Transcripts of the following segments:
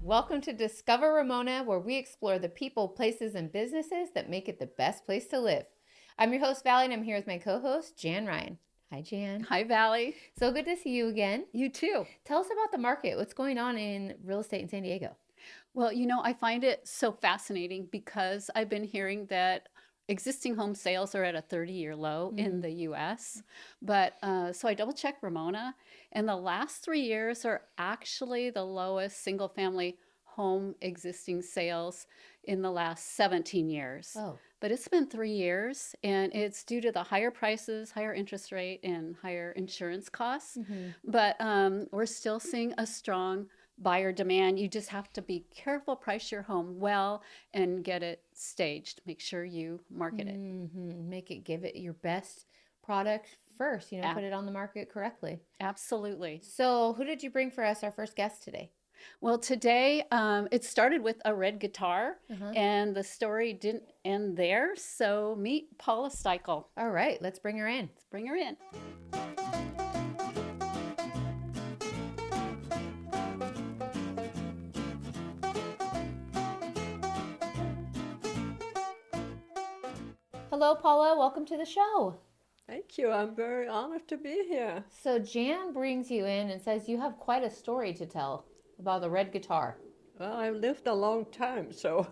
Welcome to Discover Ramona, where we explore the people, places, and businesses that make it the best place to live. I'm your host, Valley, and I'm here with my co-host, Jan Ryan. Hi, Jan. Hi, Valley. So good to see you again. You too. Tell us about the market. What's going on in real estate in San Diego? Well, I find it so fascinating because I've been hearing that existing home sales are at a 30-year low in the US. But so I double checked Ramona, and the last 3 years are actually the lowest single family home existing sales in the last 17 years. Oh, But it's been 3 years, and it's due to the higher prices, higher interest rate, and higher insurance costs. But we're still seeing a strong buyer demand. You just have to be careful, price your home well, and get it staged. Make sure you market it. give it your best product first, Ab- put it on the market correctly. Absolutely. So who did you bring for us, our first guest today? Well, today it started with a red guitar, Uh-huh. and the story didn't end there. So meet Paula Stykel. All right, let's bring her in. Let's bring her in. Hello, Paula. Welcome to the show. Thank you. I'm very honored to be here. So Jan brings you in and says you have quite a story to tell about the red guitar. Well, I've lived a long time, so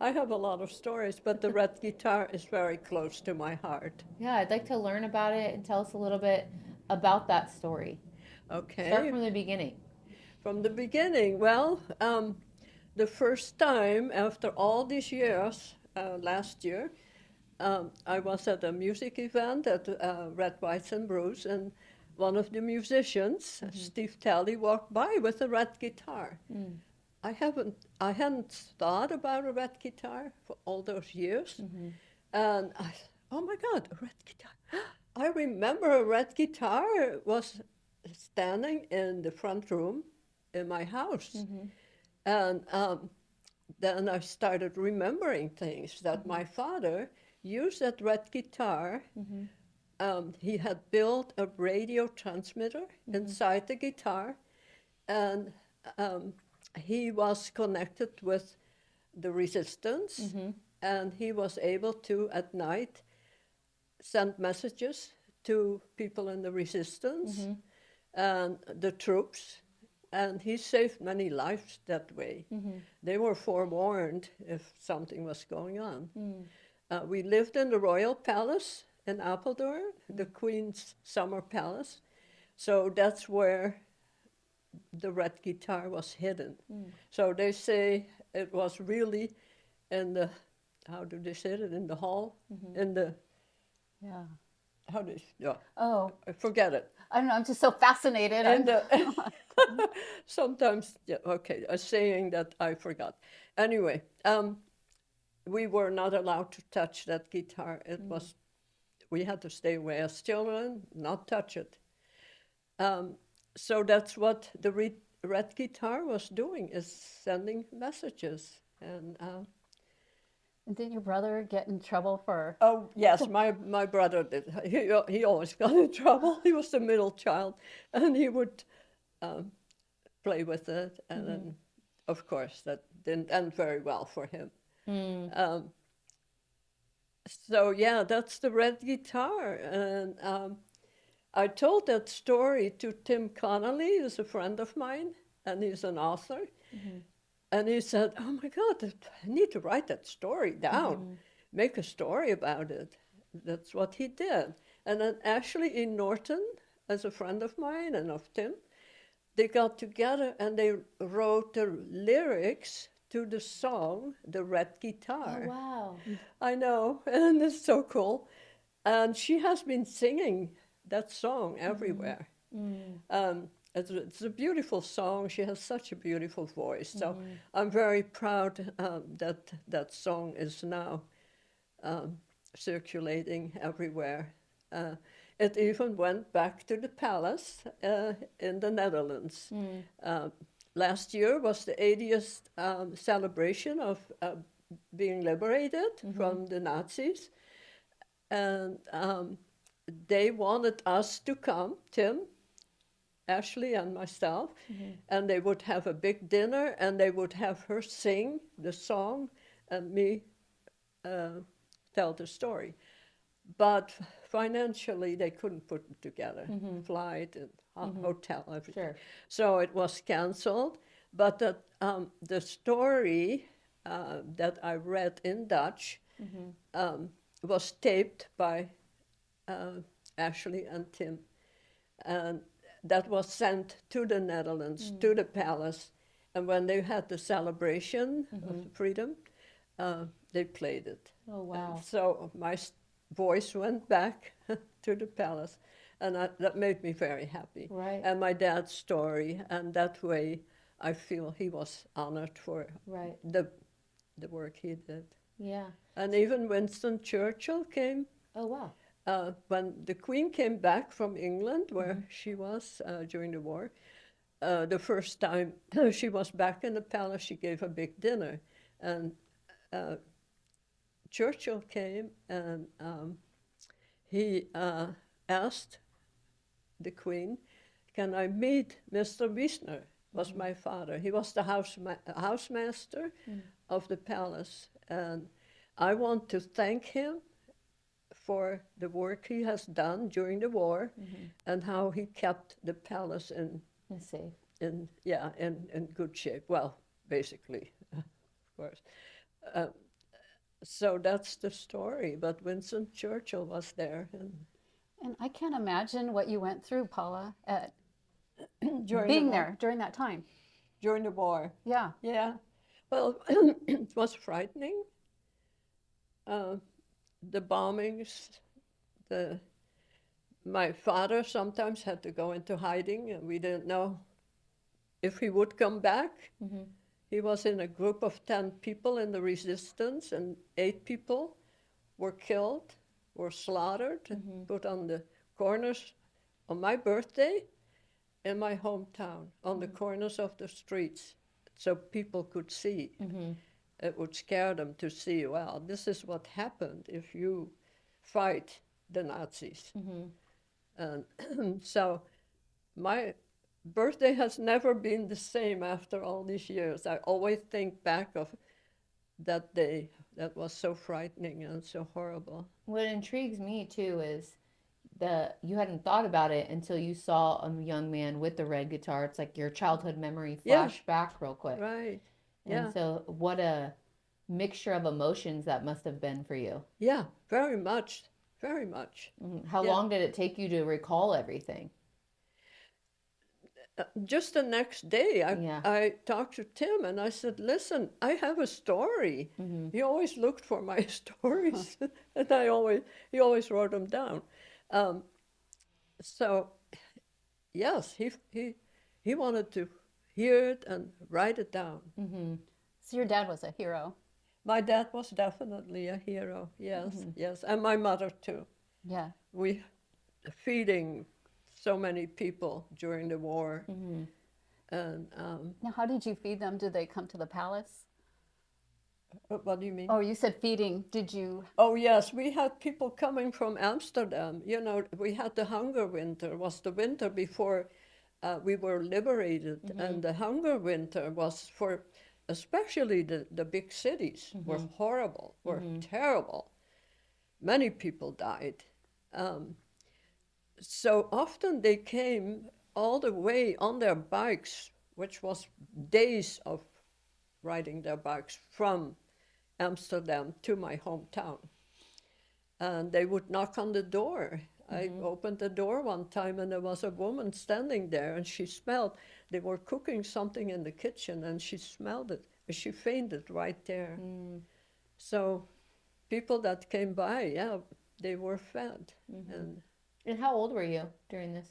I have a lot of stories, but the red guitar is very close to my heart. Yeah, I'd like to learn about it and tell us a little bit about that story. Okay. Start from the beginning. From the beginning, well, the first time after all these years, last year, I was at a music event at Red, Whites, and Blues, and one of the musicians, Steve Talley, walked by with a red guitar. I hadn't thought about a red guitar for all those years, and I thought, oh my God, a red guitar! I remember a red guitar was standing in the front room in my house, and then I started remembering things that my father used that red guitar. He had built a radio transmitter inside the guitar, and he was connected with the resistance, and he was able to, at night, send messages to people in the resistance and the troops, and he saved many lives that way. They were forewarned if something was going on. We lived in the Royal Palace in Apeldoorn, the Queen's Summer Palace, so that's where the red guitar was hidden. So they say it was really in the, how do they say it, in the hall? In the, Yeah. how do yeah, Oh, I forget it. I don't know. I'm just so fascinated. In the, sometimes, yeah, okay, a saying that I forgot. Anyway, we were not allowed to touch that guitar. It was, we had to stay away as children, not touch it. So that's what the red guitar was doing, is sending messages. And And didn't your brother get in trouble for? oh yes, my brother did. He always got in trouble. He was the middle child, and he would play with it, and then, of course, that didn't end very well for him. So yeah, that's the red guitar, and I told that story to Tim Connolly, who's a friend of mine, and he's an author. And he said, oh my God, I need to write that story down, make a story about it. That's what he did. And then actually in Norton, as a friend of mine and of Tim, they got together and they wrote the lyrics to the song, The Red Guitar. Oh, wow. I know, and it's so cool. And she has been singing that song everywhere. It's a beautiful song. She has such a beautiful voice. So I'm very proud that that song is now circulating everywhere. It even went back to the palace in the Netherlands. Last year was the 80th celebration of being liberated from the Nazis. And they wanted us to come, Tim Ashley and myself, and they would have a big dinner, and they would have her sing the song and me tell the story. But financially, they couldn't put it together. Flight and hotel, everything. Sure. So it was canceled. But the story that I read in Dutch was taped by Ashley and Tim. And that was sent to the Netherlands, to the palace. And when they had the celebration of freedom, they played it. Oh, wow. And so my voice went back to the palace, and that made me very happy. Right. And my dad's story, and that way I feel he was honored for Right. the work he did. Yeah. And even Winston Churchill came. Oh, wow. When the Queen came back from England, where she was during the war, the first time she was back in the palace, she gave a big dinner. And Churchill came, and he asked the Queen, "Can I meet Mr. Wiessner?" Was my father. He was the housemaster of the palace. And I want to thank him for the work he has done during the war and how he kept the palace It's safe. in good shape. Well, basically, of course. So that's the story. But Winston Churchill was there And I can't imagine what you went through, Paula, at during being the war, there during that time. during the war. Yeah. Yeah. Well, it was frightening. The bombings, my father sometimes had to go into hiding, and we didn't know if he would come back. He was in a group of 10 people in the resistance, and 8 people were killed, were slaughtered, put on the corners on my birthday in my hometown, on the corners of the streets, so people could see. It would scare them to see, well, this is what happened if you fight the Nazis. And so my birthday has never been the same after all these years. I always think back of that day. That was so frightening and so horrible. What intrigues me too is you hadn't thought about it until you saw a young man with the red guitar. It's like your childhood memory flashed back real quick. Right. And so what a mixture of emotions that must have been for you. Yeah, very much. Very much. How long did it take you to recall everything? Just the next day, Yeah. I talked to Tim and I said, "Listen, I have a story." He always looked for my stories, and he always wrote them down. So, yes, he wanted to hear it and write it down. So your dad was a hero. My dad was definitely a hero. Yes, yes, and my mother too. Yeah. We feeding so many people during the war. And Now, how did you feed them? Did they come to the palace? what do you mean? Oh, you said feeding. Did you? Oh yes, we had people coming from Amsterdam. You know, we had the hunger winter. Was the winter before we were liberated, and the hunger winter was for especially the big cities were horrible, were terrible. Many people died. So often they came all the way on their bikes, which was days of riding their bikes from Amsterdam to my hometown. And they would knock on the door. I opened the door one time and there was a woman standing there and she smelled, they were cooking something in the kitchen and she smelled it. And she fainted right there. So people that came by, yeah, they were fed. And how old were you during this?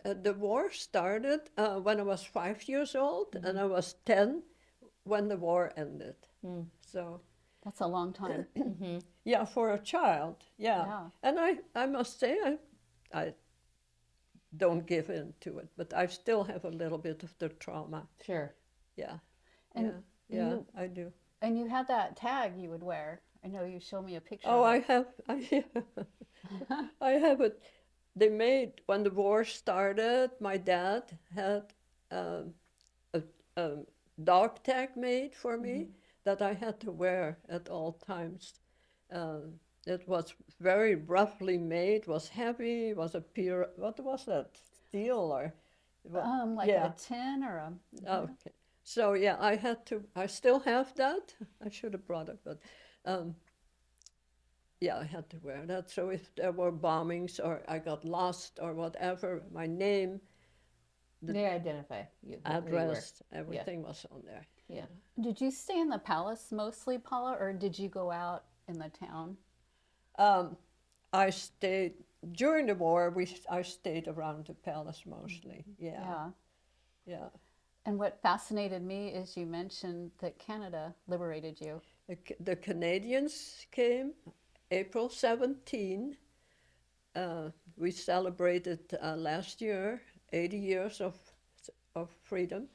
The war started when I was 5 years old, and I was 10 when the war ended. So, That's a long time. yeah, for a child, yeah. Yeah. And I must say, I don't give in to it, but I still have a little bit of the trauma. Sure. Yeah, And yeah, I do. And you had that tag you would wear. I know you showed me a picture. Oh, of I it. have, I have it they made, when the war started, my dad had um, a dog tag made for me that I had to wear at all times. Um, it was very roughly made, was heavy, was a pure, what was that, steel or, Like yeah, a tin or a. okay. So yeah, I had to, I still have that. I should have brought it, but um, yeah, I had to wear that. So if there were bombings or I got lost or whatever, my name, the They identify you. Who you were. address, everything was on there. Yeah. Did you stay in the palace mostly, Paula, or did you go out in the town? I stayed during the war. I stayed around the palace mostly. Yeah, Yeah. yeah. And what fascinated me is you mentioned that Canada liberated you. The Canadians came April 17. We celebrated last year 80 years of freedom.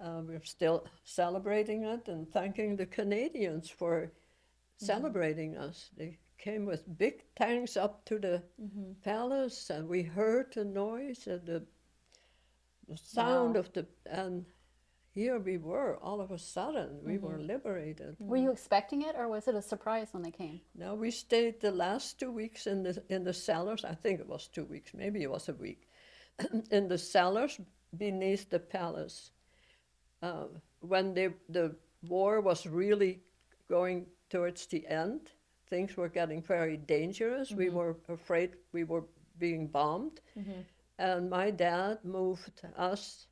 We're still celebrating it and thanking the Canadians for celebrating us. They came with big tanks up to the palace, and we heard the noise and the sound Wow. of the, and here we were. All of a sudden, we were liberated. Were you expecting it, or was it a surprise when they came? Now we stayed the last 2 weeks in the cellars. I think it was 2 weeks, maybe it was a week, in the cellars beneath the palace. When the war was really going towards the end, things were getting very dangerous. We were afraid we were being bombed. And my dad moved us,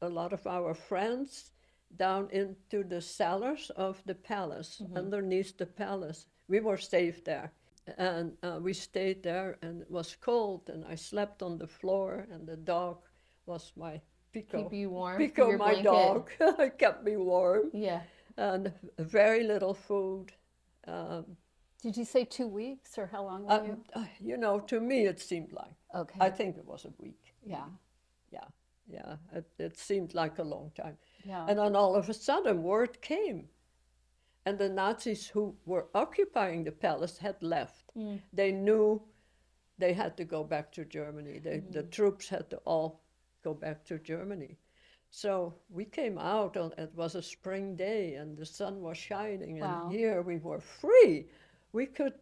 a lot of our friends, down into the cellars of the palace, underneath the palace. We were safe there. And we stayed there, and it was cold, and I slept on the floor, and the dog was my Pico. Keep you warm. Pico, your my blanket. dog, kept me warm. Yeah. And very little food. Did you say 2 weeks, or how long were you? You know, to me it seemed like. Okay. I think it was a week. Yeah. Yeah, yeah. It seemed like a long time. Yeah. And then all of a sudden, word came. And the Nazis who were occupying the palace had left. They knew they had to go back to Germany. The troops had to all go back to Germany. So we came out, it was a spring day, and the sun was shining, Wow. and here we were free. We could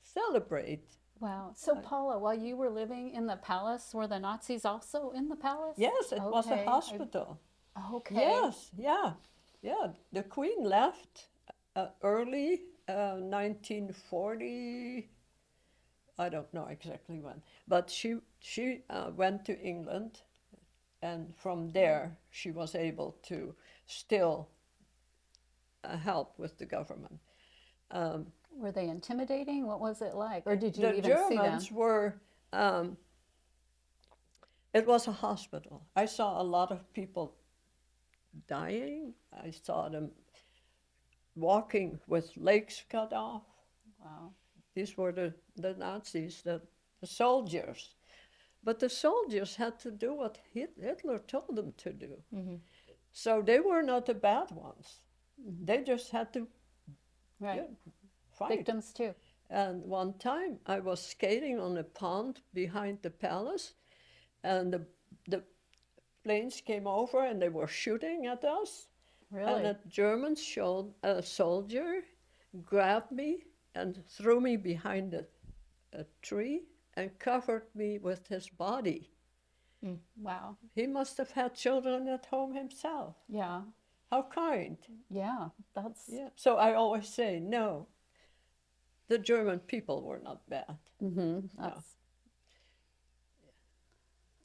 celebrate. Wow. So, Paula, while you were living in the palace, were the Nazis also in the palace? Yes, it was a Okay. hospital. Okay. Yes, yeah, yeah. The Queen left early 1940. I don't know exactly when, but she went to England, and from there she was able to still help with the government. Were they intimidating? What was it like? Or did you The even see them? Germans were. It was a hospital. I saw a lot of people dying. I saw them walking with legs cut off. Wow. These were the Nazis, the soldiers. But the soldiers had to do what Hitler told them to do. So they were not the bad ones. They just had to Right. fight. Victims too. And one time I was skating on a pond behind the palace, and the planes came over and they were shooting at us. Really? And a German soldier grabbed me and threw me behind a tree and covered me with his body. Wow. He must have had children at home himself. Yeah. How kind. Yeah. That's. Yeah. So I always say, no, the German people were not bad. That's.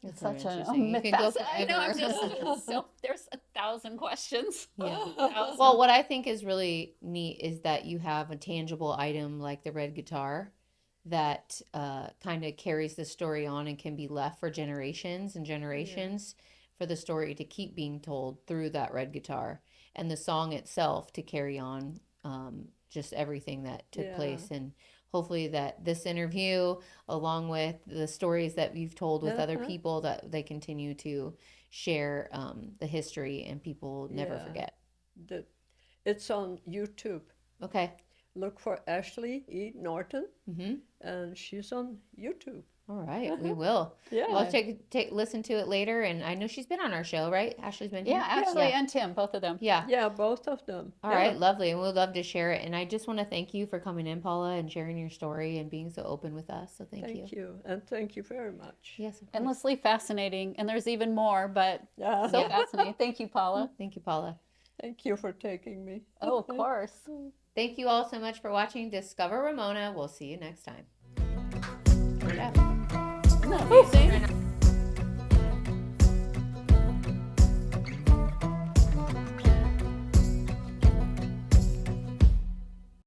It's Such so a interesting. You can go I know. I'm forever. just so there's 1,000 questions. Yeah. 1,000. Well, what I think is really neat is that you have a tangible item like the red guitar that kind of carries the story on and can be left for generations and generations for the story to keep being told through that red guitar, and the song itself to carry on just everything that took place. And hopefully that this interview, along with the stories that you've told with other people, that they continue to share the history and people never forget. It's on YouTube. Okay. Look for Ashley E. Norton, and she's on YouTube. All right, we will. Yeah. I'll take listen to it later, and I know she's been on our show, right? Ashley's been here. Yeah, Ashley Yeah. and Tim, both of them. Yeah. Yeah, both of them. All right, lovely, and we'd love to share it. And I just want to thank you for coming in, Paula, and sharing your story and being so open with us. So thank you. Thank you. And thank you very much. Yes, of course. Endlessly fascinating, and there's even more, but Yeah. so fascinating. Thank you, Paula. Thank you, Paula. Thank you for taking me. Oh, of course. Thank you all so much for watching Discover Ramona. We'll see you next time. Good job. Isn't that amazing?